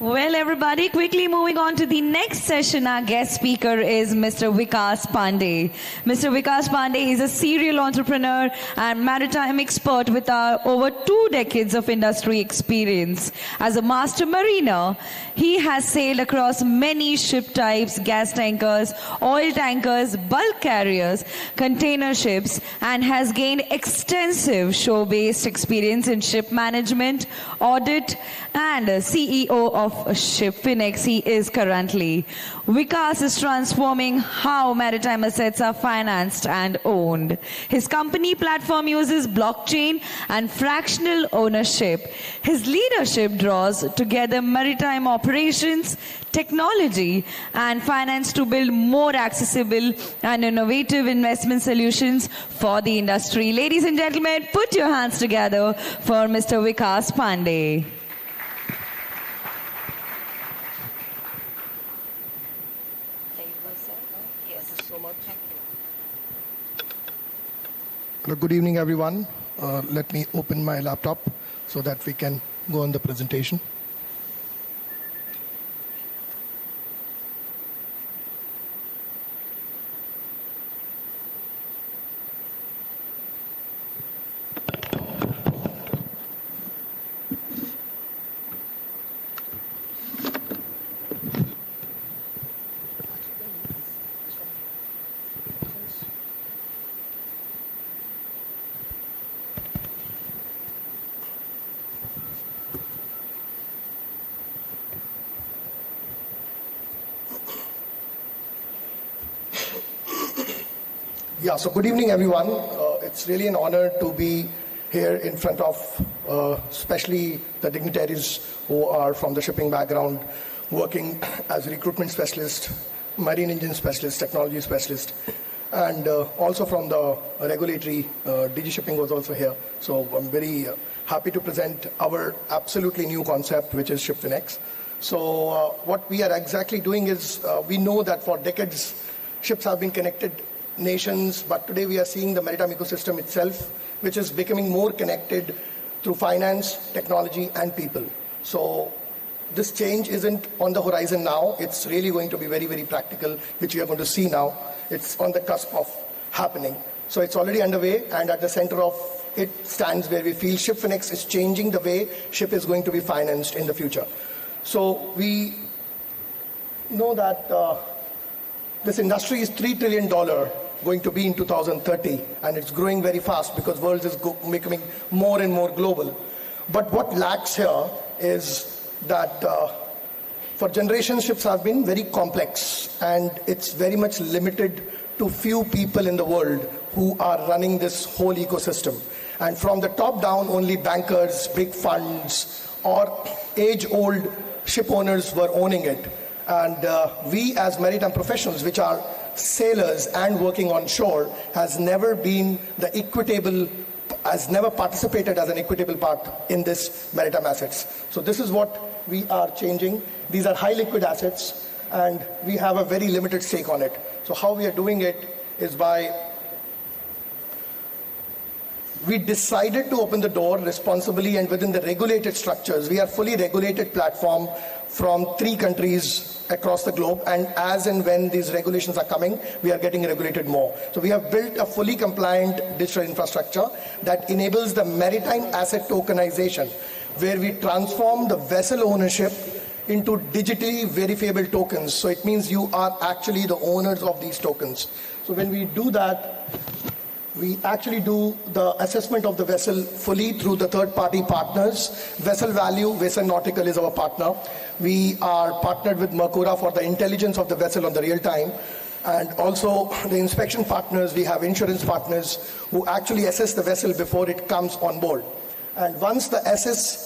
Well, everybody, quickly moving on to the next session. Our guest speaker is Mr. Vikas Pandey. Mr. Vikas Pandey is a serial entrepreneur and maritime expert with over 2 decades of industry experience. As a master mariner, he has sailed across many ship types, gas tankers, oil tankers, bulk carriers, container ships, and has gained extensive shore-based experience in ship management, audit, and CEO of Shipfinex he is currently. Vikas is transforming how maritime assets are financed and owned. His company platform uses blockchain and fractional ownership. His leadership draws together maritime operations, technology, and finance to build more accessible and innovative investment solutions for the industry. Ladies and gentlemen, put your hands together for Mr. Vikas Pandey. Good evening, everyone. Let me open my laptop so that we can go on the presentation. Yeah, so good evening, everyone. It's really an honor to be here in front of especially the dignitaries who are from the shipping background, working as recruitment specialist, marine engine specialist, technology specialist, and also from the regulatory, DG Shipping was also here. So I'm very happy to present our absolutely new concept, which is Shipfinex. So what we are exactly doing is, we know that for decades, ships have been connected nations, but today we are seeing the maritime ecosystem itself, which is becoming more connected through finance, technology, and people. So this change isn't on the horizon now. It's really going to be very, very practical, which we are going to see now. It's on the cusp of happening. So it's already underway, and at the center of it stands where we feel Shipfinex is changing the way ship is going to be financed in the future. So we know that this industry is $3 trillion going to be in 2030, and it's growing very fast because the world is becoming more and more global. But what lacks here is that for generations, ships have been very complex, and it's very much limited to few people in the world who are running this whole ecosystem. And from the top down, only bankers, big funds, or age-old ship owners were owning it. And we as maritime professionals, which are sailors and working on shore, has never been the equitable, has never participated as an equitable part in this maritime assets. So this is what we are changing. These are high liquid assets, and we have a very limited stake on it. So how we are doing it is by, we decided to open the door responsibly and within the regulated structures. We are fully regulated platform from 3 countries across the globe, and as and when these regulations are coming, we are getting regulated more. So we have built a fully compliant digital infrastructure that enables the maritime asset tokenization, where we transform the vessel ownership into digitally verifiable tokens. So it means you are actually the owners of these tokens. So when we do that, we actually do the assessment of the vessel fully through the third-party partners. Vessel Value, Vessel Nautical is our partner. We are partnered with Mercura for the intelligence of the vessel on the real time. And also the inspection partners, we have insurance partners who actually assess the vessel before it comes on board. And once the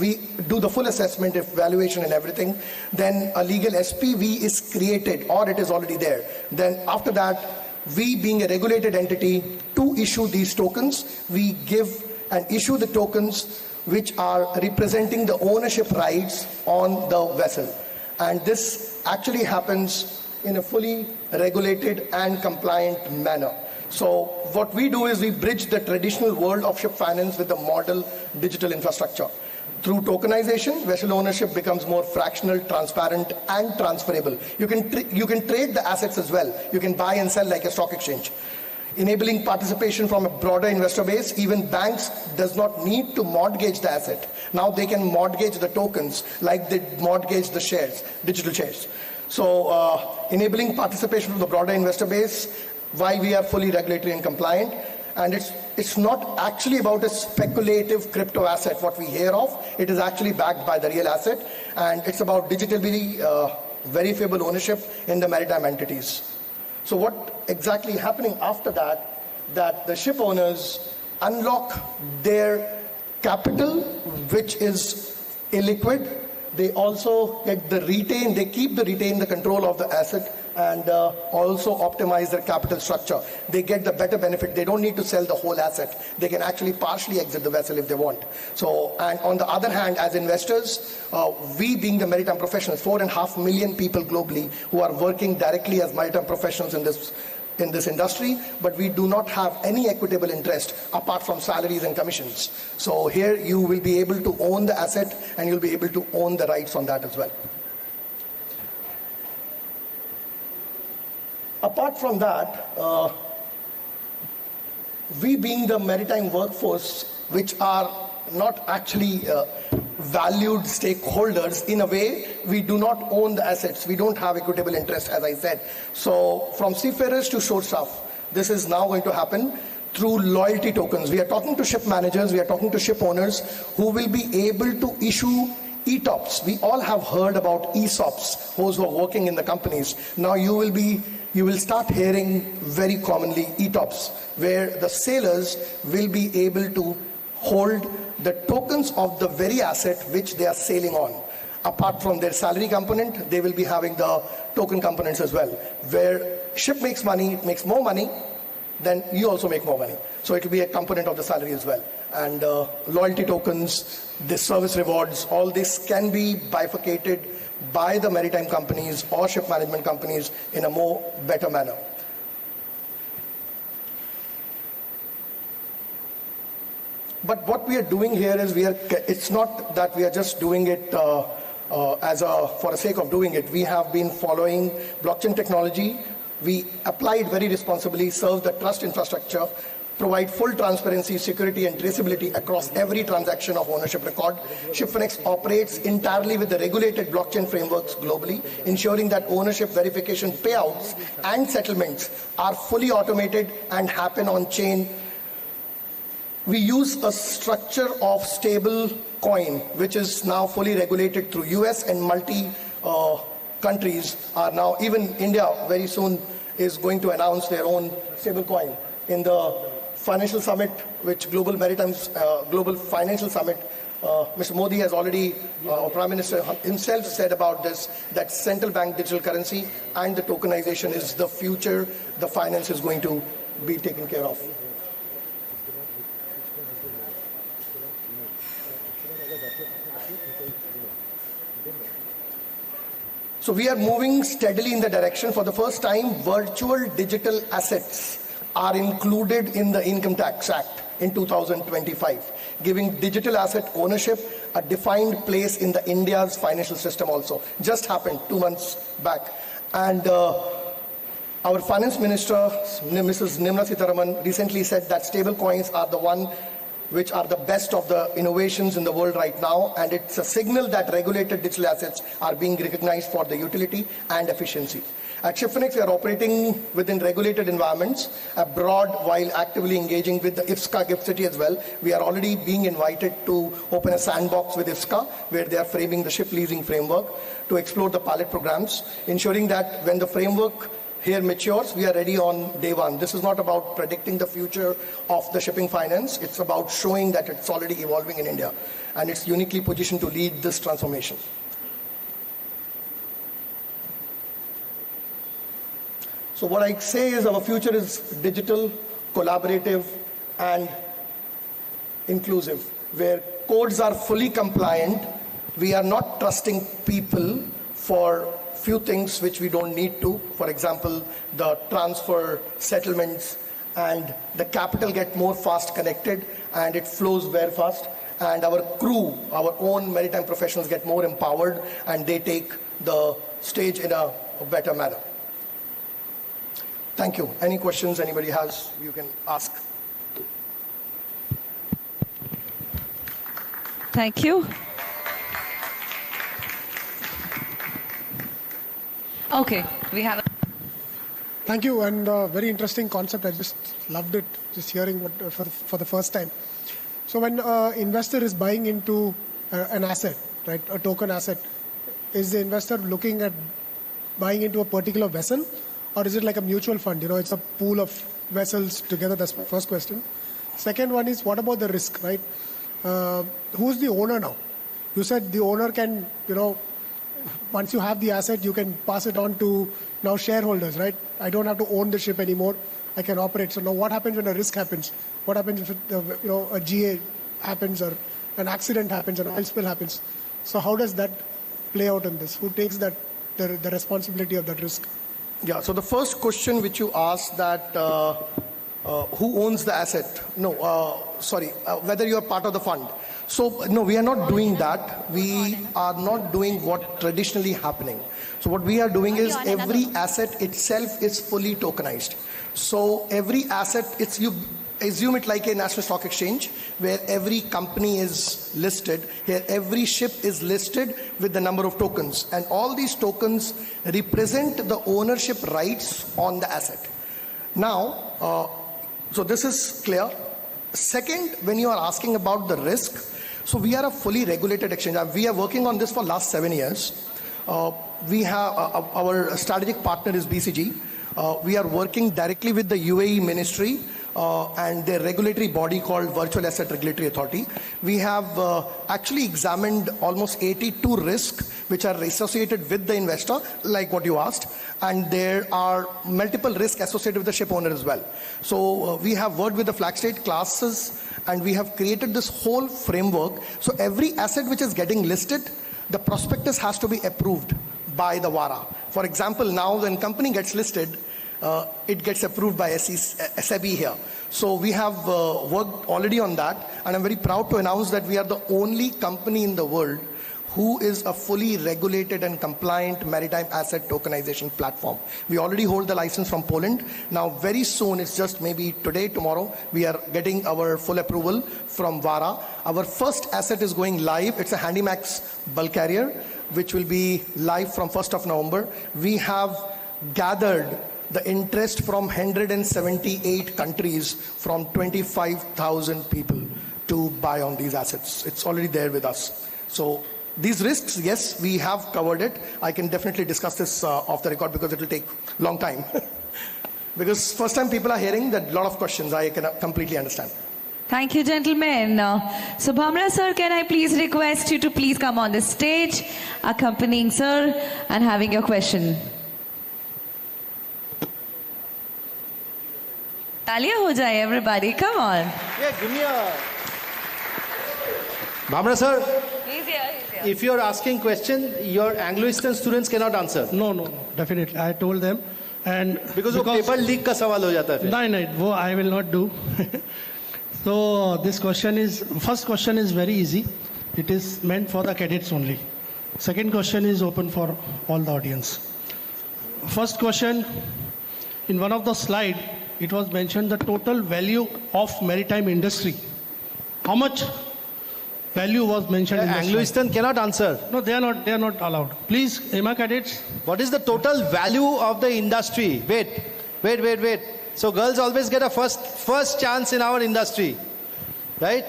we do the full assessment, evaluation and everything, then a legal SPV is created, or it is already there. Then after that, we being a regulated entity to issue these tokens, we give and issue the tokens which are representing the ownership rights on the vessel. And this actually happens in a fully regulated and compliant manner. So what we do is we bridge the traditional world of ship finance with the model digital infrastructure. Through tokenization, vessel ownership becomes more fractional, transparent, and transferable. You can trade the assets as well. You can buy and sell like a stock exchange. Enabling participation from a broader investor base, even banks does not need to mortgage the asset. Now they can mortgage the tokens like they mortgage the shares, digital shares. So enabling participation from the broader investor base, why we are fully regulatory and compliant. And it's not actually about a speculative crypto asset, what we hear of. It is actually backed by the real asset. And it's about digitally verifiable ownership in the maritime entities. So what exactly happening after that, that the ship owners unlock their capital, which is illiquid. They also get the retain the control of the asset, and also optimize their capital structure. They get the better benefit. They don't need to sell the whole asset. They can actually partially exit the vessel if they want. So, and on the other hand, as investors, we being the maritime professionals, 4.5 million people globally who are working directly as maritime professionals in this industry, but we do not have any equitable interest apart from salaries and commissions. So here you will be able to own the asset and you'll be able to own the rights on that as well. Apart from that, we being the maritime workforce, which are not actually valued stakeholders, in a way, we do not own the assets. We don't have equitable interest, as I said. So from seafarers to shore staff, this is now going to happen through loyalty tokens. We are talking to ship managers, we are talking to ship owners who will be able to issue ETOPs. We all have heard about ESOPs, those who are working in the companies. Now you will start hearing very commonly ETOPs, where the sailors will be able to hold the tokens of the very asset which they are sailing on. Apart from their salary component, they will be having the token components as well. Where ship makes money, it makes more money, then you also make more money. So it will be a component of the salary as well. And loyalty tokens, the service rewards, all this can be bifurcated by the maritime companies or ship management companies in a more better manner. But what we are doing here is it's not that we are just doing it for the sake of doing it. We have been following blockchain technology. We apply it very responsibly, serve the trust infrastructure, provide full transparency, security, and traceability across every transaction of ownership record. Shipfinex operates entirely with the regulated blockchain frameworks globally, ensuring that ownership verification payouts and settlements are fully automated and happen on chain. We use a structure of stable coin, which is now fully regulated through US and multi countries are now, even India very soon is going to announce their own stable coin. In the financial summit, which Global Financial Summit, Mr. Modi has already, Prime Minister himself said about this, that central bank digital currency and the tokenization is the future the finance is going to be taken care of. So we are moving steadily in the direction. For the first time, virtual digital assets are included in the Income Tax Act in 2025, giving digital asset ownership a defined place in the India's financial system also. Just happened 2 months back. And our finance minister, Mrs. Nirmala Sitharaman, recently said that stable coins are the one which are the best of the innovations in the world right now, and it's a signal that regulated digital assets are being recognized for the utility and efficiency. At Shipfinex, we are operating within regulated environments abroad while actively engaging with the IFSCA GIFT City as well. We are already being invited to open a sandbox with IFSCA, where they are framing the ship leasing framework to explore the pilot programs, ensuring that when the framework here matures, we are ready on day one. This is not about predicting the future of the shipping finance. It's about showing that it's already evolving in India, and it's uniquely positioned to lead this transformation. So what I say is our future is digital, collaborative, and inclusive, where codes are fully compliant. We are not trusting people for few things which we don't need to. For example, the transfer, settlements, and the capital get more fast connected and it flows very fast. and our crew, our own maritime professionals get more empowered and they take the stage in a better manner. Thank you. Any questions anybody has, you can ask. Thank you. Okay, we have. Thank you, and very interesting concept. I just loved it, just hearing what for the first time. So when investor is buying into an asset, right, a token asset, is the investor looking at buying into a particular vessel, or is it like a mutual fund? You know, it's a pool of vessels together. That's my first question. Second one is, what about the risk, right? Who's the owner now? You said the owner can, you know, once you have the asset, you can pass it on to now shareholders, right? I don't have to own the ship anymore. I can operate. So now what happens when a risk happens? What happens if a GA happens or an accident happens, an oil spill happens? So how does that play out in this? Who takes that the responsibility of that risk? Yeah, so the first question which you asked that who owns the asset? No, whether you are part of the fund. So no, we are not doing that. We are not doing what traditionally happening. So what we are doing is every asset itself is fully tokenized. So every asset, you assume it like a national stock exchange where every company is listed. Here every ship is listed with the number of tokens, and all these tokens represent the ownership rights on the asset. Now, so this is clear. Second, when you are asking about the risk, so we are a fully regulated exchange. We are working on this for last 7 years. We have our strategic partner is BCG. We are working directly with the UAE ministry and their regulatory body called Virtual Asset Regulatory Authority. We have actually examined almost 82 risks which are associated with the investor, like what you asked, and there are multiple risks associated with the ship owner as well. So we have worked with the flag state classes and we have created this whole framework. So every asset which is getting listed, the prospectus has to be approved by the VARA. For example, now when company gets listed, it gets approved by SEBI here. So we have worked already on that, and I'm very proud to announce that we are the only company in the world who is a fully regulated and compliant maritime asset tokenization platform. We already hold the license from Poland. Now very soon, it's just maybe today, tomorrow, we are getting our full approval from VARA. Our first asset is going live. It's a Handymax bulk carrier, which will be live from 1st of November. We have gathered the interest from 178 countries from 25,000 people to buy on these assets. It's already there with us. So these risks, yes, we have covered it. I can definitely discuss this off the record because it will take a long time. Because first time people are hearing that, a lot of questions, I can completely understand. Thank you, gentlemen. So, Bhamra sir, can I please request you to please come on the stage, accompanying sir and having your question. Talia ho jaye, everybody. Come on. Yeah, give me a... Bhamra sir, He's here. if you're asking question, your Anglo-Eastern students cannot answer. No, definitely. I told them, and Because वो paper leak का सवाल हो जाता है फिर. No, वो I will not do. So this question is, first question is very easy. It is meant for the cadets only. Second question is open for all the audience. First question, in one of the slide, it was mentioned the total value of maritime industry. How much value was mentioned in the slide? Anglo-Eastern cannot answer. No, they are not allowed. Please, EMA cadets. What is the total value of the industry? Wait. So girls always get a first chance in our industry, right?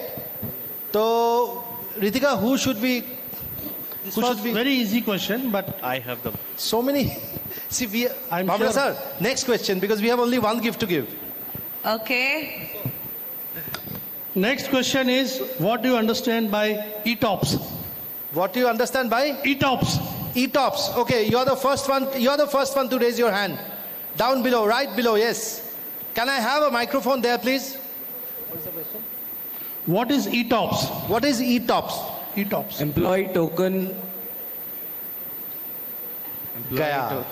So, Ritika, who should be? This was very easy question, but I have them. So many. See, I'm Bhamra sure. sir, next question, because we have only one gift to give. Okay. Next question is, what do you understand by ETOPS? What do you understand by? ETOPS. ETOPS. Okay, you're the first one. You're the first one to raise your hand. Down below, right below. Yes. Can I have a microphone there, please? What is ETOPS? What is ETOPS? ETOPS. Employee token. Gaya.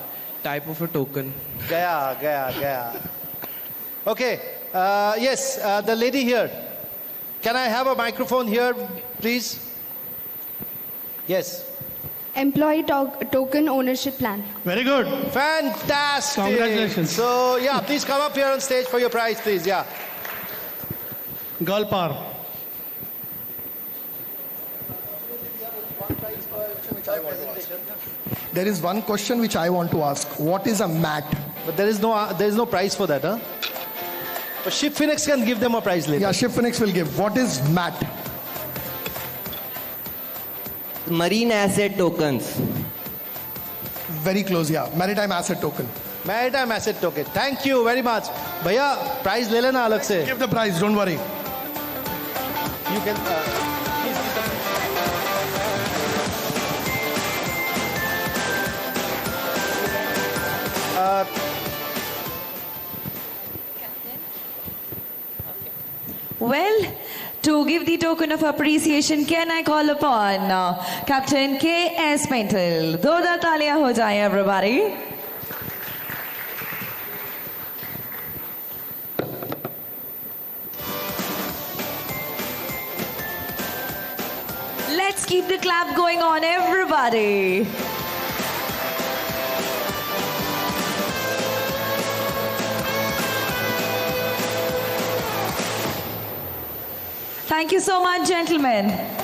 Type of a token. Gaya. Okay. Yes, the lady here. Can I have a microphone here please. Yes. Employee token ownership plan. Very good. Fantastic. Congratulations. So, yeah, please come up here on stage for your prize, please. Yeah. Girl power. There is one question which I want to ask. What is a mat? But there is no prize for that, huh? But Shipfinex can give them a prize later. Yeah, Shipfinex will give. What is mat? Marine asset tokens. Very close, yeah. Maritime asset token. Maritime asset token. Thank you very much. Bhaiya, prize ले लेना अलग से. Give the prize, don't worry. You can. Well, to give the token of appreciation, can I call upon Captain K.S. Mental? Do da taaliyan ho jaye, everybody. Let's keep the clap going on, everybody. Thank you so much, gentlemen.